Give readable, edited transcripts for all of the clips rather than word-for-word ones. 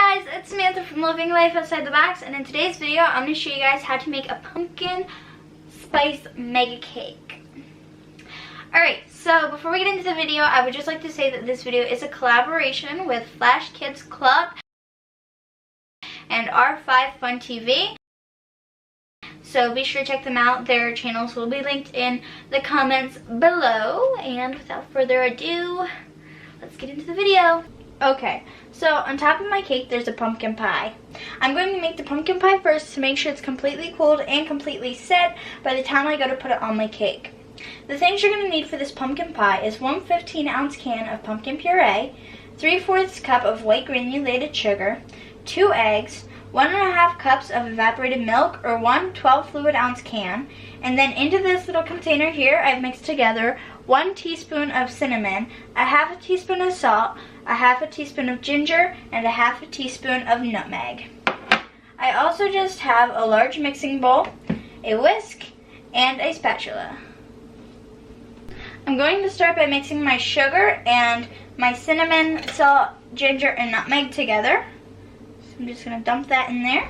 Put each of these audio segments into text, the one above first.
Hi guys, it's Samantha from Living Life Outside the Box, and in today's video I'm going to show you guys how to make a pumpkin spice mega cake. Alright, so before we get into the video, I would just like to say that this video is a collaboration with Flash Kids Club and R5 Fun TV. So be sure to check them out. Their channels will be linked in the comments below. And without further ado, let's get into the video. Okay, so on top of my cake there's a pumpkin pie. I'm going to make the pumpkin pie first to make sure it's completely cooled and completely set by the time I go to put it on my cake. The things you're going to need for this pumpkin pie is one 15-ounce can of pumpkin puree, 3/4 cup of white granulated sugar, 2 eggs, 1.5 cups of evaporated milk or one 12 fluid ounce can, and then into this little container here I've mixed together 1 teaspoon of cinnamon, a 1/2 teaspoon of salt, a 1/2 teaspoon of ginger, and a 1/2 teaspoon of nutmeg. I also just have a large mixing bowl, a whisk, and a spatula. I'm going to start by mixing my sugar and my cinnamon, salt, ginger, and nutmeg together. So I'm just going to dump that in there.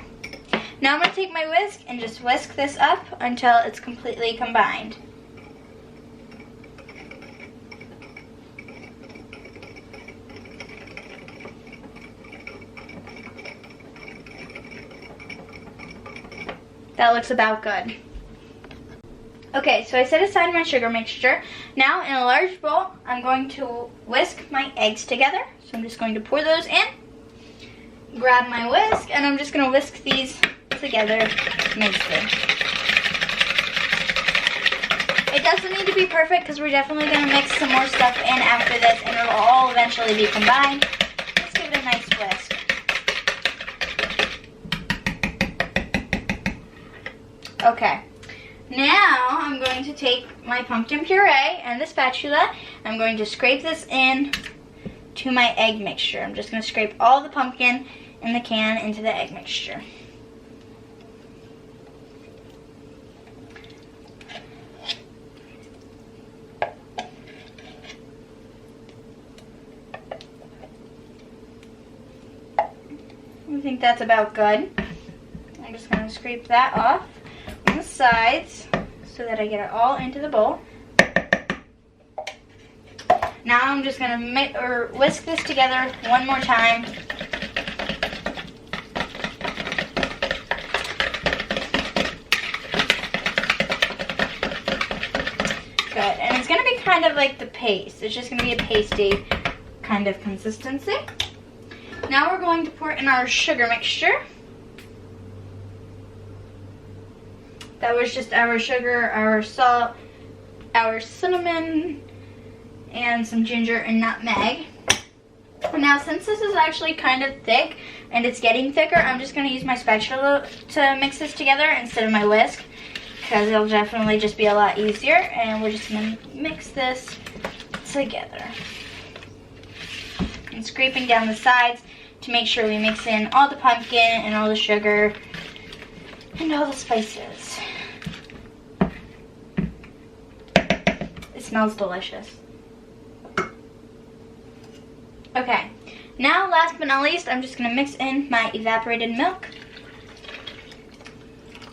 Now I'm going to take my whisk and just whisk this up until it's completely combined. That looks about good. Okay, so I set aside my sugar mixture. Now in a large bowl, I'm going to whisk my eggs together. So I'm just going to pour those in, grab my whisk, and I'm just going to whisk these together nicely. It doesn't need to be perfect because we're definitely going to mix some more stuff in after this and it'll all eventually be combined. Let's give it a nice whisk. Okay, now I'm going to take my pumpkin puree and the spatula. I'm going to scrape this in to my egg mixture. I'm just going to scrape all the pumpkin in the can into the egg mixture. I think that's about good. I'm just going to scrape that off on the sides so that I get it all into the bowl. Now I'm just going to whisk this together one more time. Good. And it's going to be kind of like the paste. It's just going to be a pasty kind of consistency. Now we're going to pour in our sugar mixture. That was just our sugar, our salt, our cinnamon, and some ginger and nutmeg. Now since this is actually kind of thick and it's getting thicker, I'm just going to use my spatula to mix this together instead of my whisk because it'll definitely just be a lot easier. And we're just going to mix this together. And scraping down the sides to make sure we mix in all the pumpkin and all the sugar and all the spices. It smells delicious. Okay, now last but not least, I'm just going to mix in my evaporated milk.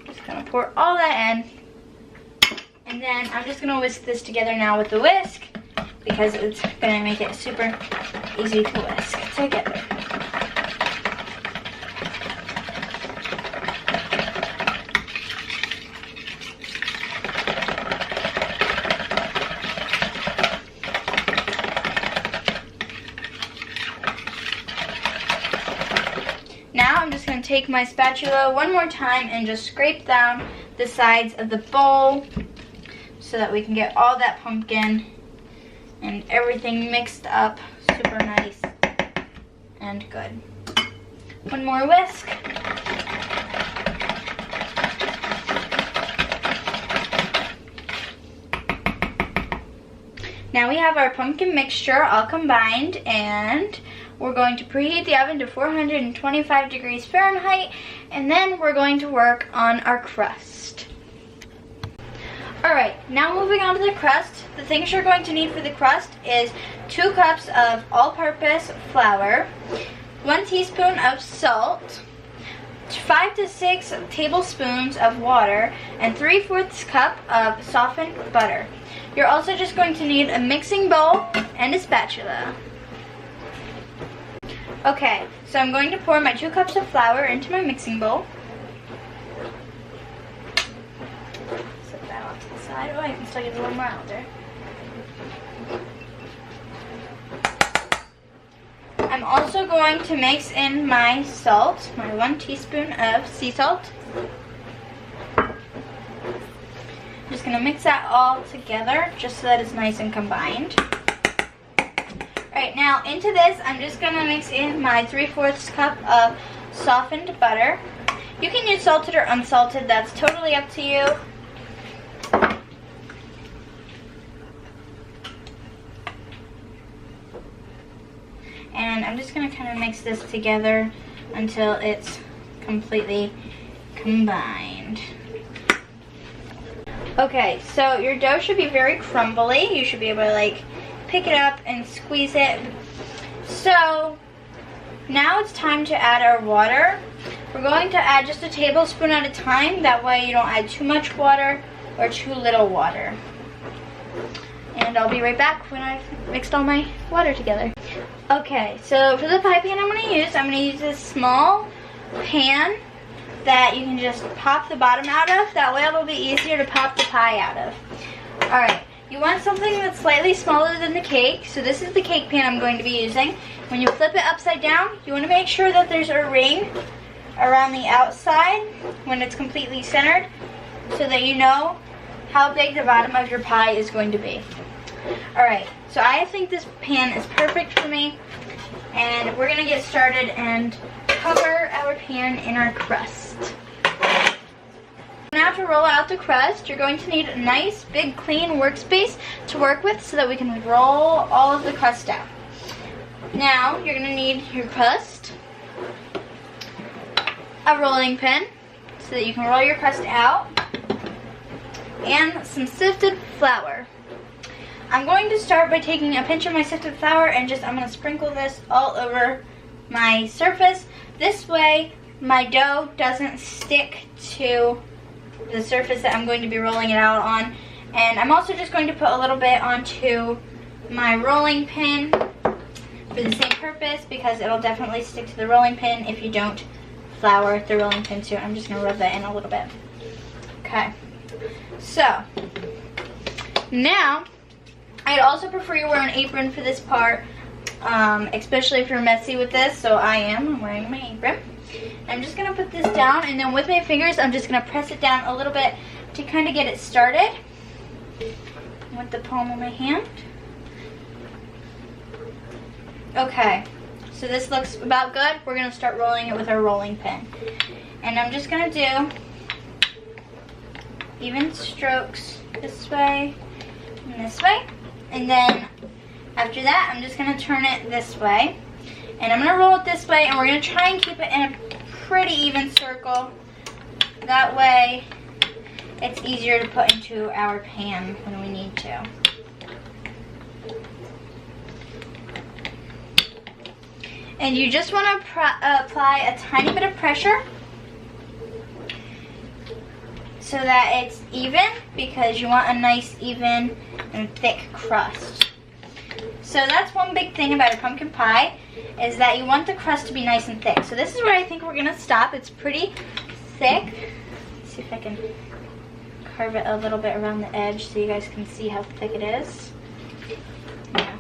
Just going to pour all that in. And then I'm just going to whisk this together now with the whisk because it's going to make it super easy to whisk together. Now I'm just going to take my spatula one more time and just scrape down the sides of the bowl so that we can get all that pumpkin and everything mixed up super nice and good. One more whisk. Now we have our pumpkin mixture all combined, and we're going to preheat the oven to 425 degrees Fahrenheit, and then we're going to work on our crust. Alright, now moving on to the crust. The things you're going to need for the crust is 2 cups of all-purpose flour, 1 teaspoon of salt, 5 to 6 tablespoons of water, and 3/4 cup of softened butter. You're also just going to need a mixing bowl and a spatula. Okay, so I'm going to pour my 2 cups of flour into my mixing bowl. Set that off to the side. Oh, I can still get a little more out there. I'm also going to mix in my salt, my 1 teaspoon of sea salt. I'm just going to mix that all together just so that it's nice and combined. Alright, now into this, I'm just going to mix in my 3/4 cup of softened butter. You can use salted or unsalted, that's totally up to you. And I'm just going to kind of mix this together until it's completely combined. Okay, so your dough should be very crumbly. You should be able to like pick it up and squeeze it. So now it's time to add our water. We're going to add just a tablespoon at a time. That way you don't add too much water or too little water. And I'll be right back when I've mixed all my water together. Okay, so for the pie pan I'm going to use this small pan that you can just pop the bottom out of. That way it'll be easier to pop the pie out of. Alright, you want something that's slightly smaller than the cake. So this is the cake pan I'm going to be using. When you flip it upside down, you want to make sure that there's a ring around the outside when it's completely centered so that you know how big the bottom of your pie is going to be. Alright, so I think this pan is perfect for me, and we're going to get started and cover our pan in our crust. Now to roll out the crust, you're going to need a nice big clean workspace to work with so that we can roll all of the crust out. Now you're going to need your crust, a rolling pin so that you can roll your crust out, and some sifted flour. I'm going to start by taking a pinch of my sifted flour and I'm going to sprinkle this all over my surface. This way my dough doesn't stick to the surface that I'm going to be rolling it out on. And I'm also just going to put a little bit onto my rolling pin for the same purpose, because it'll definitely stick to the rolling pin if you don't flour the rolling pin too. I'm just going to rub that in a little bit. Okay, so now I'd also prefer you wear an apron for this part, especially if you're messy with this, so I'm wearing my apron. I'm just going to put this down, and then with my fingers I'm just going to press it down a little bit to kind of get it started with the palm of my hand. Okay, so this looks about good. We're going to start rolling it with our rolling pin. And I'm just going to do even strokes this way and this way. And then after that, I'm just going to turn it this way. And I'm going to roll it this way, and we're going to try and keep it in a pretty even circle. That way, it's easier to put into our pan when we need to. And you just want to apply a tiny bit of pressure so that it's even, because you want a nice, even, and thick crust. So that's one big thing about a pumpkin pie, is that you want the crust to be nice and thick. So this is where I think we're going to stop. It's pretty thick. Let's see if I can carve it a little bit around the edge so you guys can see how thick it is. Yeah.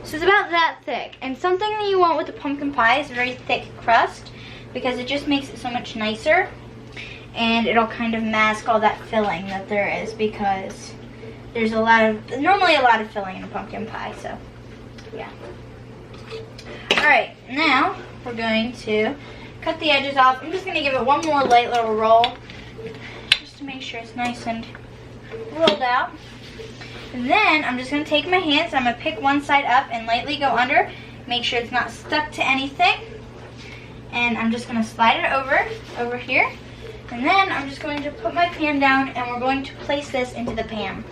So it's about that thick. And something that you want with the pumpkin pie is a very thick crust, because it just makes it so much nicer. And it'll kind of mask all that filling that there is, because there's normally a lot of filling in a pumpkin pie, so yeah. Alright, now we're going to cut the edges off. I'm just going to give it one more light little roll, just to make sure it's nice and rolled out. And then I'm just going to take my hands, I'm going to pick one side up and lightly go under, make sure it's not stuck to anything. And I'm just going to slide it over here. And then I'm just going to put my pan down, and we're going to place this into the pan.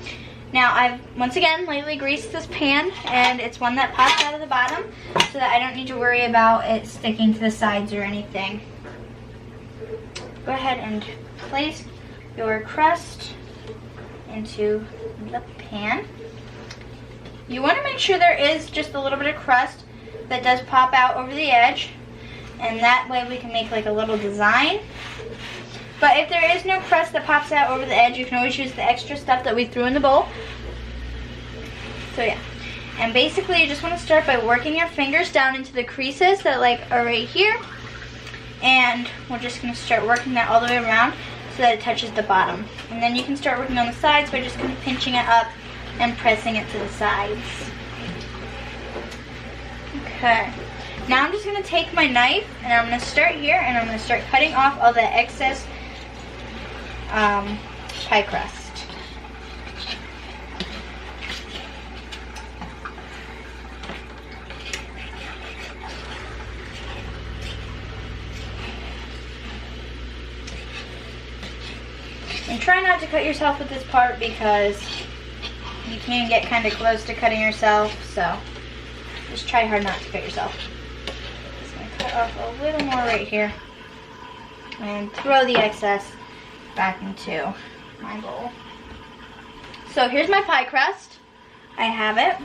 Now I've, once again, lightly greased this pan, and it's one that pops out of the bottom so that I don't need to worry about it sticking to the sides or anything. Go ahead and place your crust into the pan. You want to make sure there is just a little bit of crust that does pop out over the edge, and that way we can make like a little design. But if there is no crust that pops out over the edge, you can always use the extra stuff that we threw in the bowl. So yeah, and basically you just want to start by working your fingers down into the creases that like are right here, and we're just going to start working that all the way around so that it touches the bottom. And then you can start working on the sides by just kind of pinching it up and pressing it to the sides. Okay, now I'm just going to take my knife and I'm going to start here, and I'm going to start cutting off all the excess pie crust. And try not to cut yourself with this part because you can get kind of close to cutting yourself, so just try hard not to cut yourself. Just going to cut off a little more right here and throw the excess back into my bowl. So here's my pie crust. I have it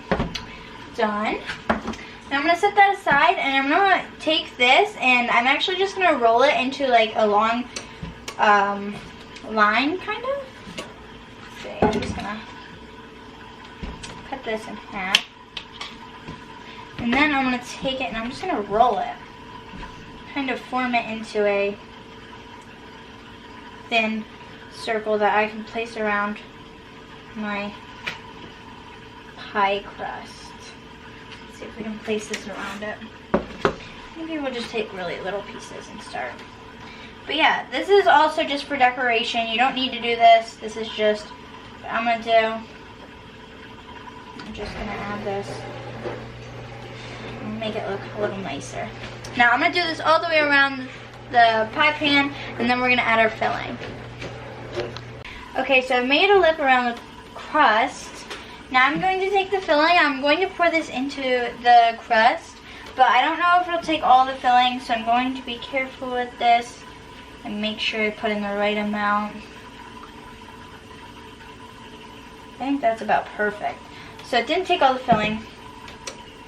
done. Now I'm going to set that aside, and I'm going to take this, and I'm actually just going to roll it into like a long line, kind of. Let's see, I'm just going to cut this in half. And then I'm going to take it and I'm just going to roll it. Kind of form it into a thin circle that I can place around my pie crust. Let's see if we can place this around it. Maybe we'll just take really little pieces and start. But yeah, this is also just for decoration. You don't need to do this. This is just what I'm going to do. I'm just going to add this and make it look a little nicer. Now I'm going to do this all the way around the pie pan, and then we're going to add our filling. Okay, so I've made a lip around the crust. Now I'm going to take the filling. I'm going to pour this into the crust, but I don't know if it'll take all the filling, so I'm going to be careful with this and make sure I put in the right amount. I think that's about perfect. So it didn't take all the filling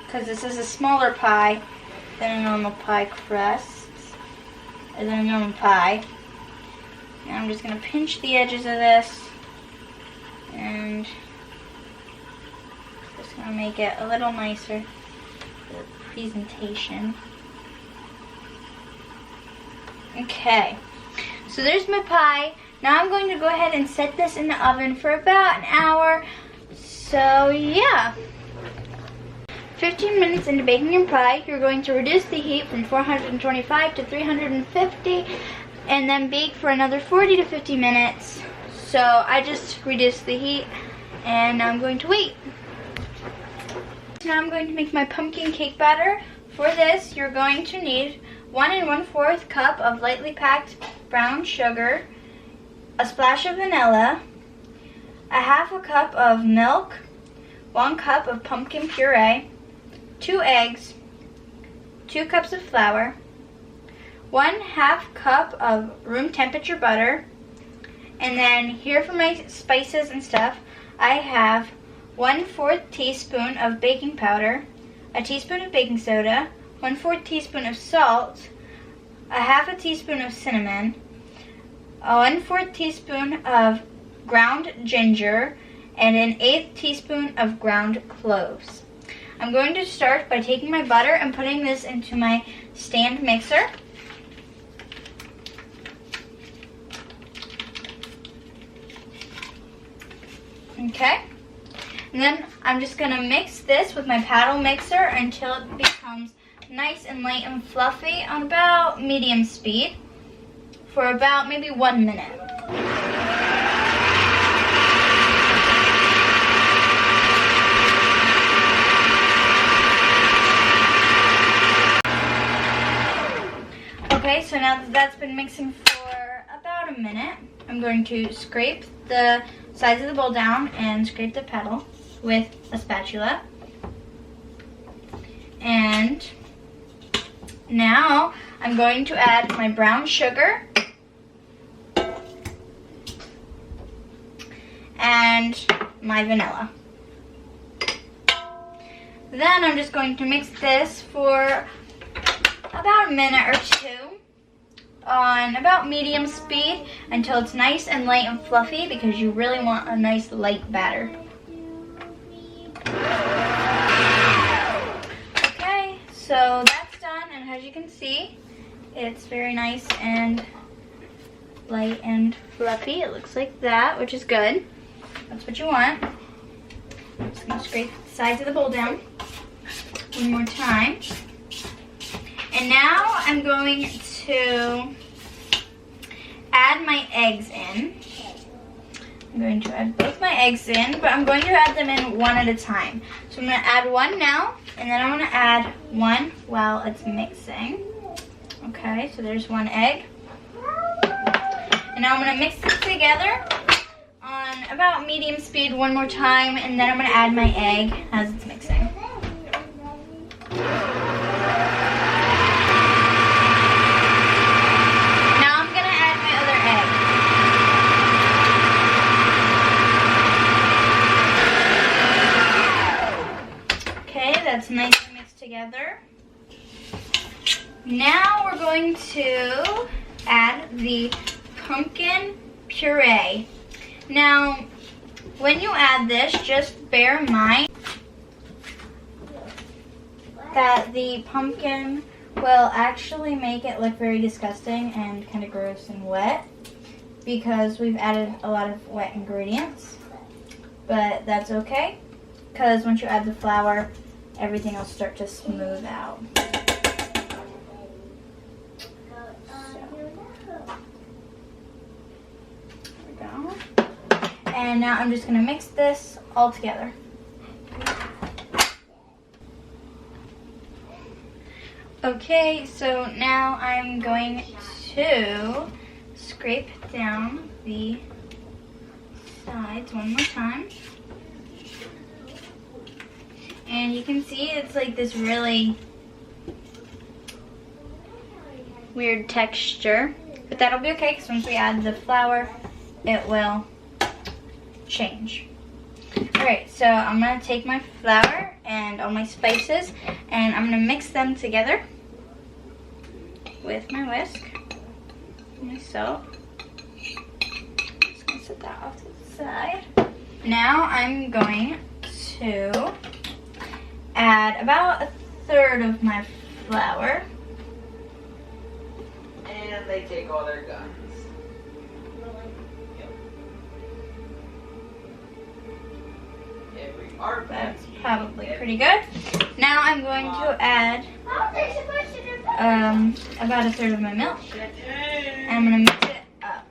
because this is a smaller pie than a normal pie crust, or than a normal pie. Now I'm just going to pinch the edges of this and just going to make it a little nicer for the presentation. Okay, so there's my pie. Now I'm going to go ahead and set this in the oven for about an hour. So yeah. 15 minutes into baking your pie, you're going to reduce the heat from 425 to 350 and then bake for another 40 to 50 minutes. So I just reduced the heat and now I'm going to wait. Now I'm going to make my pumpkin cake batter. For this, you're going to need 1 1/4 cup of lightly packed brown sugar, a splash of vanilla, a 1/2 cup of milk, 1 cup of pumpkin puree, 2 eggs, 2 cups of flour, 1/2 cup of room temperature butter, and then here for my spices and stuff, I have 1/4 teaspoon of baking powder, a teaspoon of baking soda, 1/4 teaspoon of salt, a 1/2 teaspoon of cinnamon, a 1/4 teaspoon of ground ginger, and an 1/8 teaspoon of ground cloves. I'm going to start by taking my butter and putting this into my stand mixer. Okay, and then I'm just going to mix this with my paddle mixer until it becomes nice and light and fluffy on about medium speed for about maybe 1 minute. Okay, so now that that's been mixing for about a minute, I'm going to scrape the sides of the bowl down and scrape the petal with a spatula. And now I'm going to add my brown sugar and my vanilla. Then I'm just going to mix this for about a minute or two on about medium speed until it's nice and light and fluffy, because you really want a nice light batter. Okay, so that's done, and as you can see, it's very nice and light and fluffy. It looks like that, which is good. That's what you want. I'm just going to scrape the sides of the bowl down one more time. And now I'm going to add my eggs in. I'm going to add both my eggs in, but I'm going to add them in one at a time. So I'm going to add one now, and then I'm going to add one while it's mixing. Okay, so there's one egg. And now I'm going to mix this together on about medium speed one more time, and then I'm going to add my egg as it's mixing. Now I'm going to add my other egg. Okay, that's nicely mixed together. Now we're going to add the pumpkin puree. Now, when you add this, just bear in mind that the pumpkin will actually make it look very disgusting and kind of gross and wet, because we've added a lot of wet ingredients. But that's okay, because once you add the flour, everything will start to smooth out. And now I'm just going to mix this all together. Okay, so now I'm going to scrape down the sides one more time. And you can see it's like this really weird texture. But that'll be okay, because once we add the flour, it will change. Alright, so I'm going to take my flour and all my spices, and I'm going to mix them together with my whisk and my salt. Just going to set that off to the side. Now I'm going to add about a third of my flour. And they take all their guns. That's probably pretty good. Now I'm going to add about a third of my milk. And I'm going to mix it up.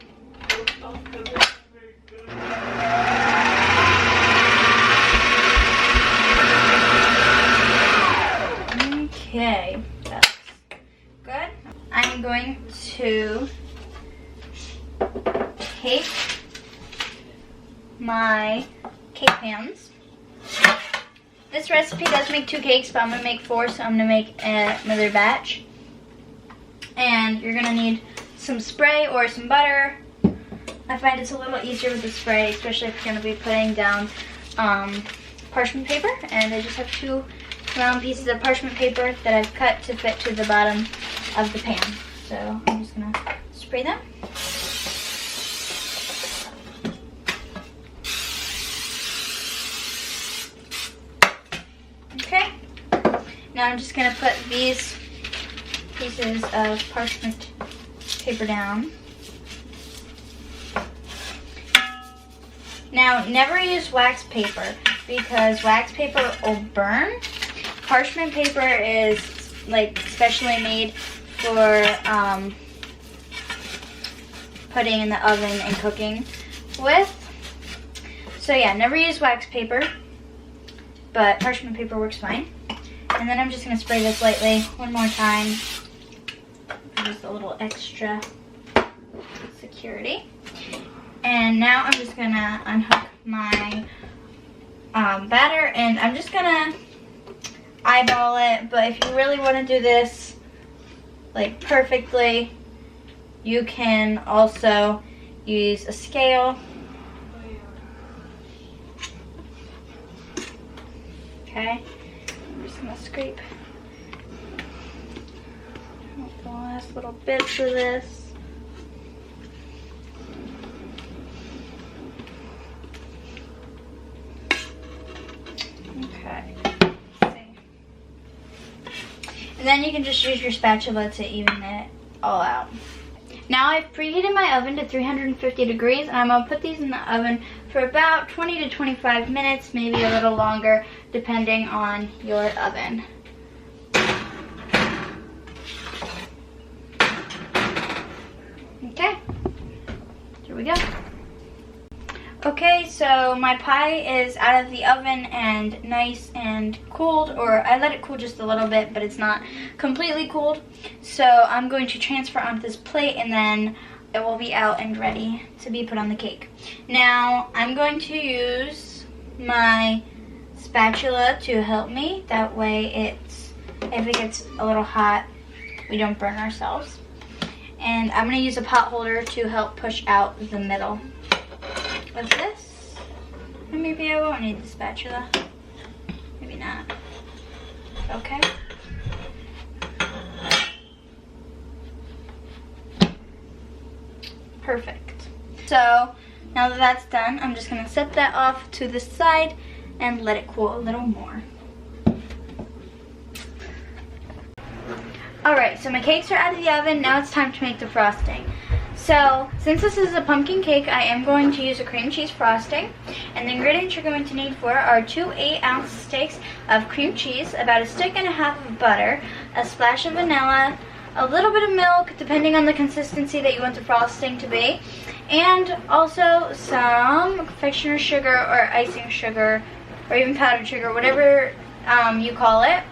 Okay, that's good. I'm going to take my cake pans. This recipe does make 2 cakes, but I'm going to make 4, so I'm going to make another batch. And you're going to need some spray or some butter. I find it's a little easier with the spray, especially if you're going to be putting down parchment paper. And I just have 2 round pieces of parchment paper that I've cut to fit to the bottom of the pan. So I'm just going to spray them. Okay, now I'm just going to put these pieces of parchment paper down. Now, never use wax paper, because wax paper will burn. Parchment paper is like specially made for putting in the oven and cooking with. So yeah, never use wax paper, but parchment paper works fine. And then I'm just going to spray this lightly one more time for just a little extra security. And now I'm just gonna unhook my batter, and I'm just gonna eyeball it. But if you really want to do this like perfectly, you can also use a scale. Okay, I'm just gonna scrape the last little bits of this. Okay, let's see. And then you can just use your spatula to even it all out. Now I've preheated my oven to 350 degrees, and I'm going to put these in the oven for about 20 to 25 minutes, maybe a little longer, depending on your oven. Okay, here we go. Okay, so my pie is out of the oven and nice and cooled, or I let it cool just a little bit, but it's not completely cooled. So I'm going to transfer onto this plate, and then it will be out and ready to be put on the cake. Now I'm going to use my spatula to help me. That way if it gets a little hot, we don't burn ourselves. And I'm going to use a pot holder to help push out the middle of this. And maybe I won't need the spatula. Maybe not. Okay. Perfect. So now that that's done, I'm just going to set that off to the side and let it cool a little more. Alright, so my cakes are out of the oven. Now it's time to make the frosting. So, since this is a pumpkin cake, I am going to use a cream cheese frosting. And the ingredients you're going to need for are 2 8-ounce sticks of cream cheese, about a stick and a half of butter, a splash of vanilla, a little bit of milk, depending on the consistency that you want the frosting to be, and also some confectioner sugar or icing sugar, or even powdered sugar, whatever you call it.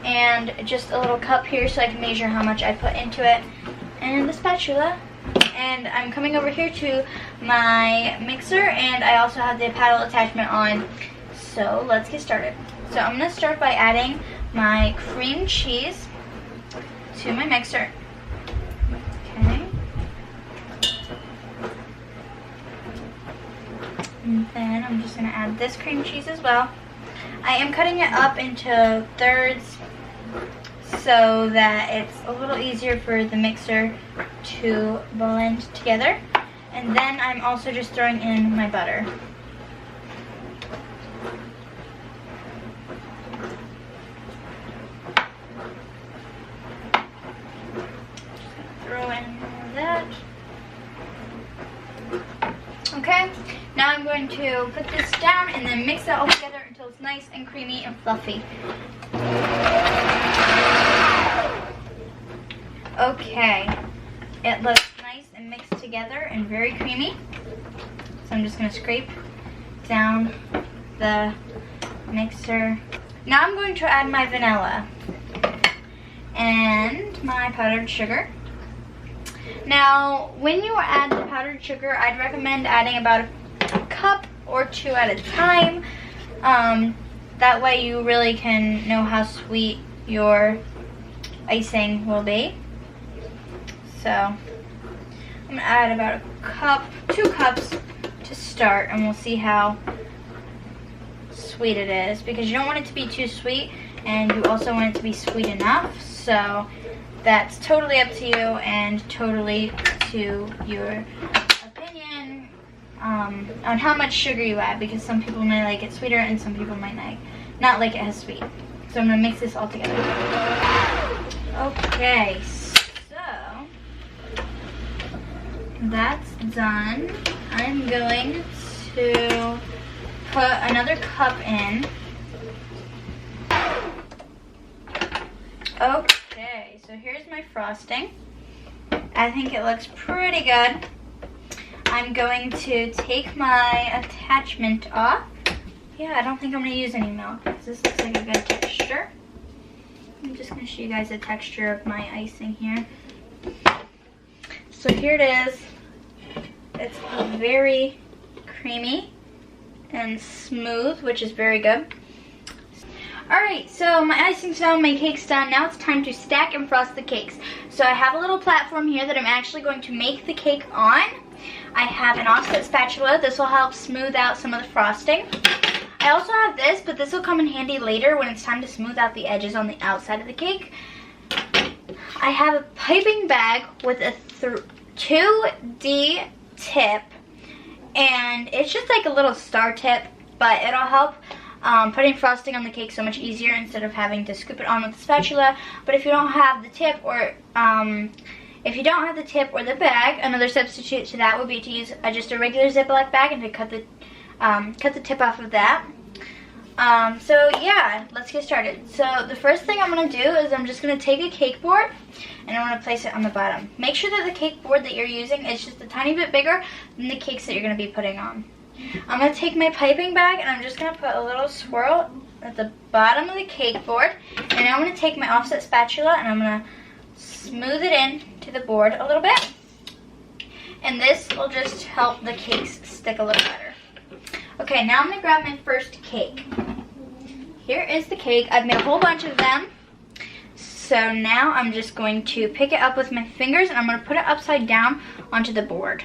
And just a little cup here so I can measure how much I put into it, and the spatula. And I'm coming over here to my mixer, and I also have the paddle attachment on. So let's get started. So I'm going to start by adding my cream cheese to my mixer. Okay. And then I'm just going to add this cream cheese as well. I am cutting it up into thirds so that it's a little easier for the mixer to blend together. And then I'm also just throwing in my butter. Throw in that. Okay, now I'm going to put this down and then mix that all together until it's nice and creamy and fluffy. Okay, it looks nice and mixed together and very creamy. So I'm just going to scrape down the mixer. Now I'm going to add my vanilla and my powdered sugar. Now, when you add the powdered sugar, I'd recommend adding about a cup or 2 at a time. That way you really can know how sweet your icing will be. So I'm going to add about a cup, 2 cups to start, and we'll see how sweet it is, because you don't want it to be too sweet and you also want it to be sweet enough. So that's totally up to you and totally to your opinion on how much sugar you add, because some people may like it sweeter and some people might not like it as sweet. So I'm going to mix this all together. Okay, so that's done. I'm going to put another cup in. Okay, so here's my frosting. I think it looks pretty good. I'm going to take my attachment off. Yeah, I don't think I'm going to use any milk, because this looks like a good texture. I'm just going to show you guys the texture of my icing here. So here it is. it's very creamy and smooth, which is very good. Alright, so my icing's done, my cake's done. Now it's time to stack and frost the cakes. So I have a little platform here that I'm actually going to make the cake on. I have an offset spatula. This will help smooth out some of the frosting. I also have this, but this will come in handy later when it's time to smooth out the edges on the outside of the cake. I have a piping bag with a 2D tip, and it's just like a little star tip, but it'll help putting frosting on the cake so much easier instead of having to scoop it on with the spatula. But if you don't have the tip or the bag, another substitute to that would be to use just a regular Ziploc bag and to cut the tip off of that. So yeah, let's get started. So the first thing I'm going to do is I'm just going to take a cake board and I'm going to place it on the bottom. Make sure that the cake board that you're using is just a tiny bit bigger than the cakes that you're going to be putting on. I'm going to take my piping bag and I'm just going to put a little swirl at the bottom of the cake board. And now I'm going to take my offset spatula and I'm going to smooth it in to the board a little bit. And this will just help the cakes stick a little better. Okay, now I'm going to grab my first cake. Here is the cake. I've made a whole bunch of them. So now I'm just going to pick it up with my fingers and I'm going to put it upside down onto the board.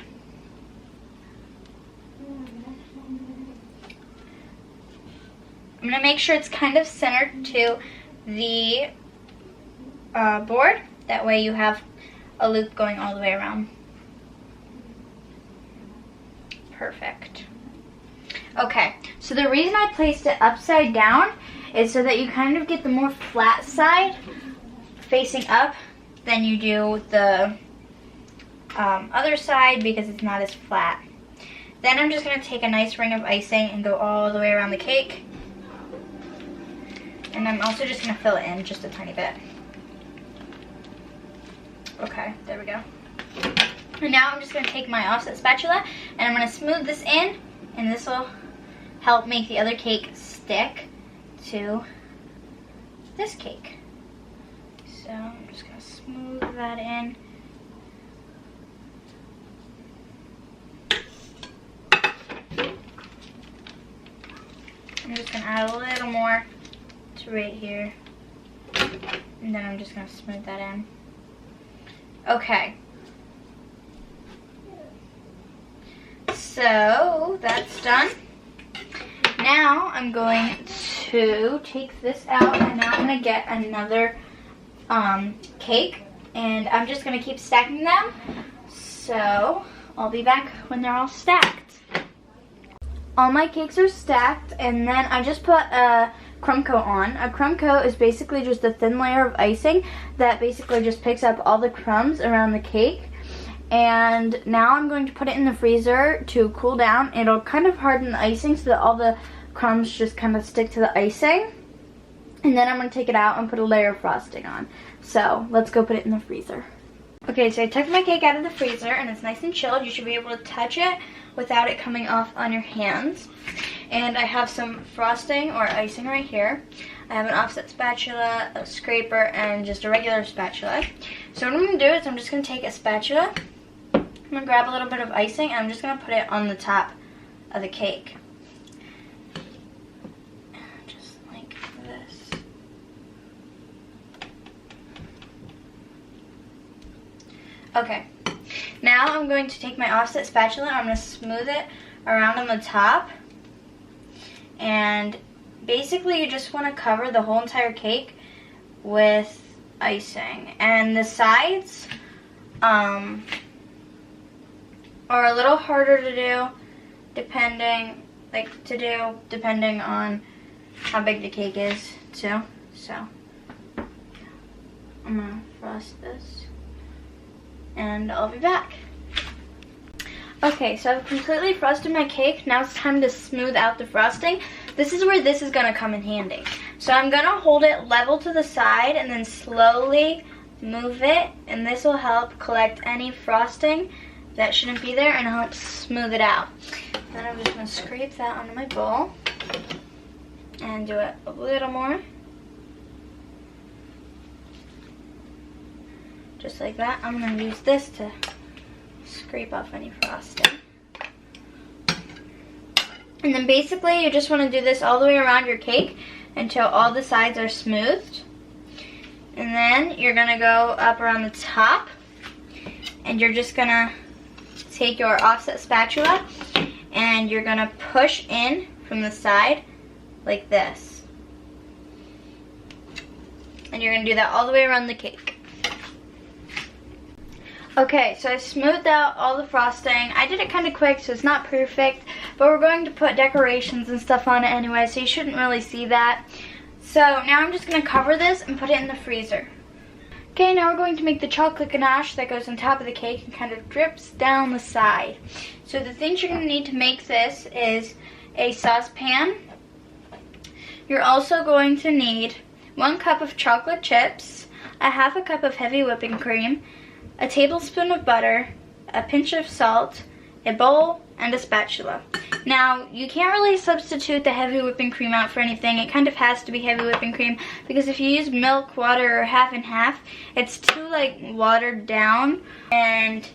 I'm going to make sure it's kind of centered to the board. That way you have a loop going all the way around. Perfect. Okay, so the reason I placed it upside down is so that you kind of get the more flat side facing up than you do the other side because it's not as flat. Then I'm just going to take a nice ring of icing and go all the way around the cake. And I'm also just going to fill it in just a tiny bit. Okay, there we go. And now I'm just going to take my offset spatula and I'm going to smooth this in, and this will help make the other cake stick to this cake. So I'm just going to smooth that in. I'm just going to add a little more to right here. And then I'm just going to smooth that in. Okay. So that's done. Now I'm going to take this out and now I'm going to get another cake, and I'm just going to keep stacking them. So I'll be back when they're all stacked. All my cakes are stacked, and then I just put a crumb coat on. A crumb coat is basically just a thin layer of icing that basically just picks up all the crumbs around the cake. And now I'm going to put it in the freezer to cool down. It'll kind of harden the icing so that all the crumbs just kind of stick to the icing. And then I'm going to take it out and put a layer of frosting on. So let's go put it in the freezer. Okay, so I took my cake out of the freezer and it's nice and chilled. You should be able to touch it without it coming off on your hands. And I have some frosting or icing right here. I have an offset spatula, a scraper, and just a regular spatula. So what I'm going to do is I'm just going to take a spatula. I'm going to grab a little bit of icing and I'm just going to put it on the top of the cake. Just like this. Okay. Now I'm going to take my offset spatula and I'm going to smooth it around on the top. And basically you just want to cover the whole entire cake with icing. And the sides are a little harder to do depending on how big the cake is too. So I'm going to frost this and I'll be back. Okay, so I've completely frosted my cake. Now it's time to smooth out the frosting. This is where this is going to come in handy. So I'm going to hold it level to the side and then slowly move it. And this will help collect any frosting that shouldn't be there and help smooth it out. Then I'm just going to scrape that onto my bowl and do it a little more. Just like that. I'm going to use this to scrape off any frosting. And then basically you just want to do this all the way around your cake until all the sides are smoothed. And then you're going to go up around the top, and you're just going to take your offset spatula and you're going to push in from the side like this. And you're going to do that all the way around the cake. Okay, so I smoothed out all the frosting. I did it kind of quick, so it's not perfect, but we're going to put decorations and stuff on it anyway, so you shouldn't really see that. So now I'm just going to cover this and put it in the freezer. Okay, now we're going to make the chocolate ganache that goes on top of the cake and kind of drips down the side. So the things you're going to need to make this is a saucepan. You're also going to need 1 cup of chocolate chips, a half a cup of heavy whipping cream, a tablespoon of butter, a pinch of salt, a bowl, and a spatula. Now, you can't really substitute the heavy whipping cream out for anything. It kind of has to be heavy whipping cream because if you use milk, water, or half and half, it's too watered down. And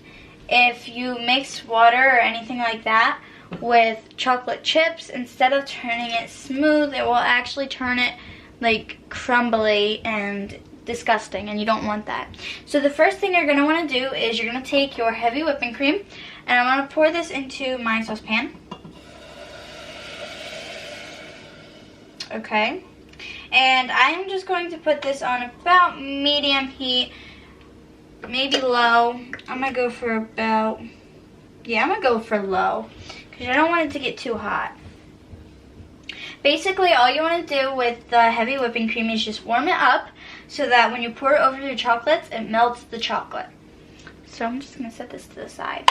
if you mix water or anything like that with chocolate chips, instead of turning it smooth, it will actually turn it crumbly and disgusting, and you don't want that. So the first thing you're going to want to do is you're going to take your heavy whipping cream, and I'm going to pour this into my saucepan. Okay, and I'm just going to put this on about medium heat, maybe low. I'm going to go for about, I'm going to go for low because I don't want it to get too hot. Basically, all you want to do with the heavy whipping cream is just warm it up so that when you pour it over your chocolates, it melts the chocolate. So I'm just going to set this to the side.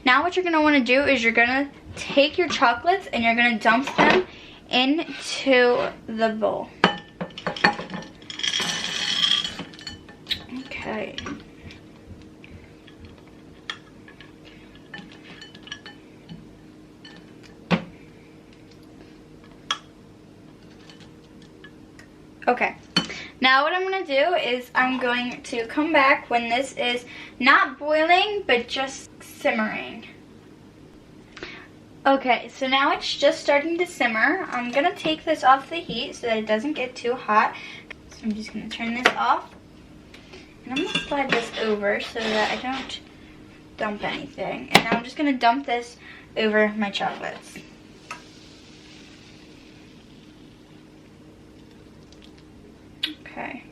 Now what you're going to want to do is you're going to take your chocolates and you're going to dump them into the bowl. Okay. Okay, now what I'm going to do is I'm going to come back when this is not boiling, but just simmering. Okay, so now it's just starting to simmer. I'm going to take this off the heat so that it doesn't get too hot. So I'm just going to turn this off. And I'm going to slide this over so that I don't dump anything. And now I'm just going to dump this over my chocolates. Okay.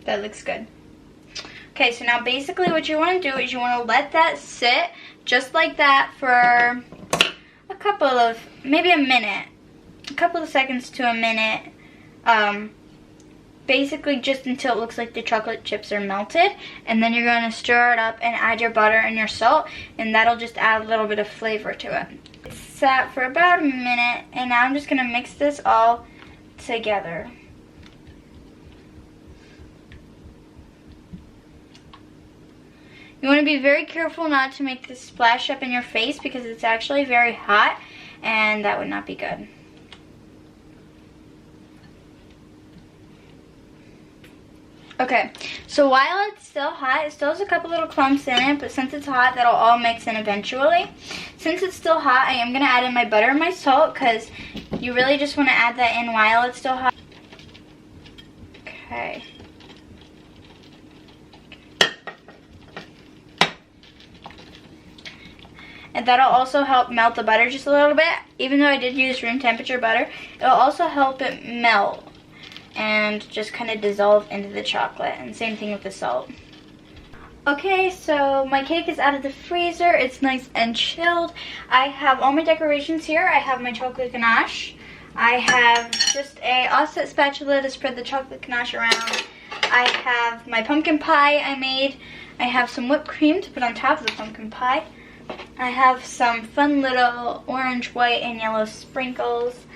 That looks good. Okay, so now basically what you want to do is you want to let that sit just like that for a couple of, maybe a minute. A couple of seconds to a minute. Basically just until it looks like the chocolate chips are melted. And then you're going to stir it up and add your butter and your salt. And that'll just add a little bit of flavor to it. It's sat for about a minute. And now I'm just going to mix this all together. You want to be very careful not to make this splash up in your face because it's actually very hot and that would not be good. Okay, so while it's still hot, it still has a couple little clumps in it, but since it's hot, that'll all mix in eventually. Since it's still hot, I am going to add in my butter and my salt because you really just want to add that in while it's still hot. Okay. And that'll also help melt the butter just a little bit. Even though I did use room temperature butter, it'll also help it melt and just kind of dissolve into the chocolate. And same thing with the salt. Okay, so my cake is out of the freezer. It's nice and chilled. I have all my decorations here. I have my chocolate ganache. I have just a offset spatula to spread the chocolate ganache around. I have my pumpkin pie I made. I have some whipped cream to put on top of the pumpkin pie. I have some fun little orange, white, and yellow sprinkles.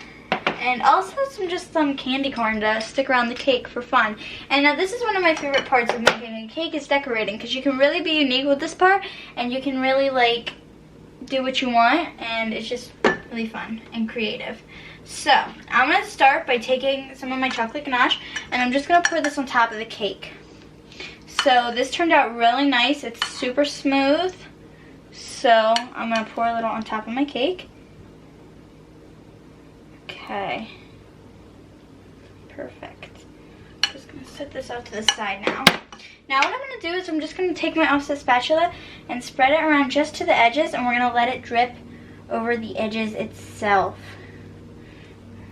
And also some candy corn to stick around the cake for fun. And now this is one of my favorite parts of making a cake is decorating. Because you can really be unique with this part. And you can really do what you want. And it's just really fun and creative. So I'm going to start by taking some of my chocolate ganache. And I'm just going to pour this on top of the cake. So this turned out really nice. It's super smooth. So I'm gonna pour a little on top of my cake. Okay. Perfect. Just gonna set this out to the side now. Now what I'm gonna do is I'm just gonna take my offset spatula and spread it around just to the edges, and we're gonna let it drip over the edges itself.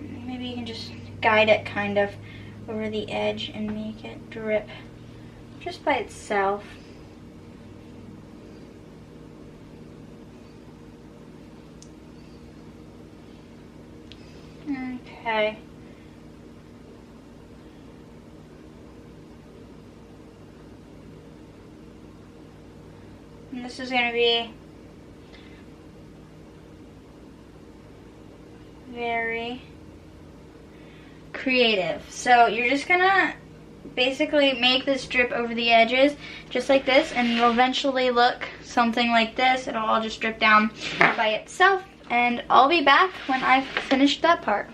Maybe you can just guide it kind of over the edge and make it drip just by itself. Okay. And this is going to be very creative. So you're just going to basically make this drip over the edges just like this, and you'll eventually look something like this. It'll all just drip down by itself, and I'll be back when I've finished that part.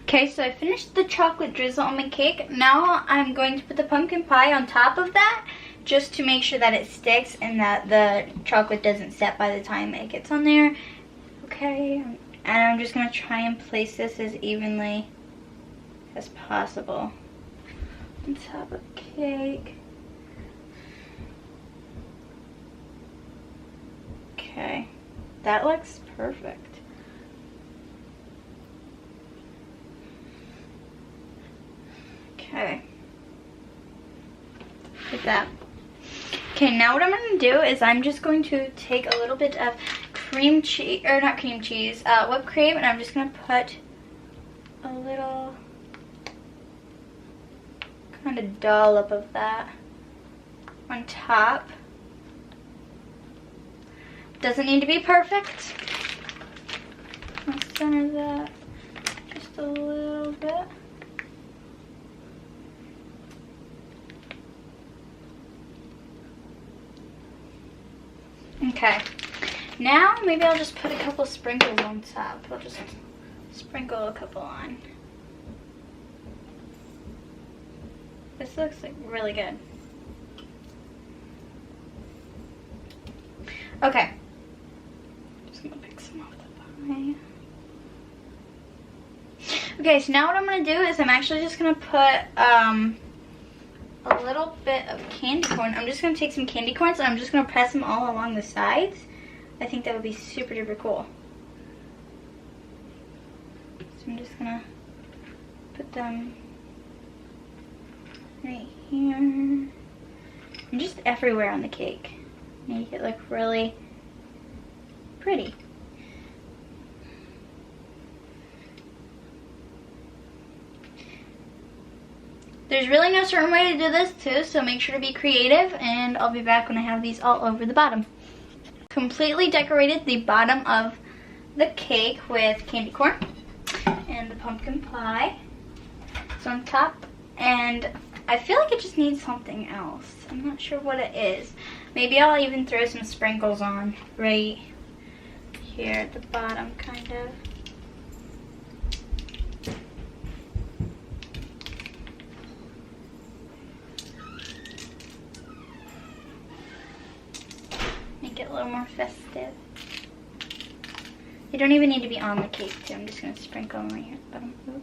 Okay, so I finished the chocolate drizzle on my cake. Now I'm going to put the pumpkin pie on top of that, just to make sure that it sticks and that the chocolate doesn't set by the time it gets on there. Okay, and I'm just gonna try and place this as evenly as possible on top of the cake. Okay, that looks perfect. Okay, like that. Okay, now what I'm going to do is I'm just going to take a little bit of cream cheese, or not cream cheese, whipped cream, and I'm just going to put a little kind of dollop of that on top. Doesn't need to be perfect. I'll center that just a little bit. Okay, now maybe I'll just put a couple sprinkles on top. I'll just sprinkle a couple on. This looks like really good. Okay, just gonna pick some off the pie. Okay, so now what I'm gonna do is I'm actually just gonna put a little bit of candy corn. I'm just going to take some candy corns and I'm just going to press them all along the sides. I think that would be super duper cool. So I'm just going to put them right here and just everywhere on the cake. Make it look really pretty. There's really no certain way to do this too, so make sure to be creative, and I'll be back when I have these all over the bottom. Completely decorated the bottom of the cake with candy corn and the pumpkin pie. It's on top, and I feel like it just needs something else. I'm not sure what it is. Maybe I'll even throw some sprinkles on right here at the bottom, kind of. Make it a little more festive. They don't even need to be on the cake too. I'm just going to sprinkle them right here at the bottom. Ooh.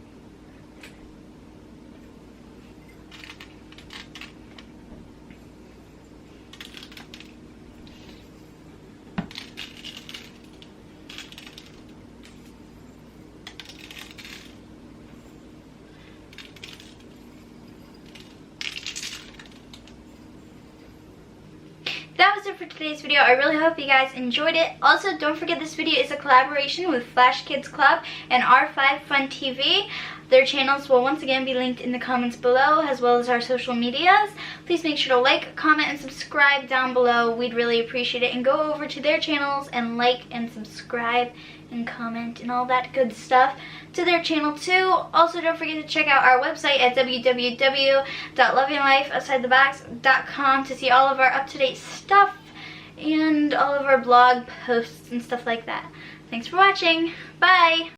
That was it for today's video. I really hope you guys enjoyed it. Also, don't forget this video is a collaboration with Flash Kids Club and R5 Fun TV. Their channels will once again be linked in the comments below, as well as our social medias. Please make sure to like, comment, and subscribe down below. We'd really appreciate it. And go over to their channels and like and subscribe and comment and all that good stuff to their channel too. Also, don't forget to check out our website at www.lovinglifeoutsidethebox.com to see all of our up-to-date stuff and all of our blog posts and stuff like that. Thanks for watching. Bye!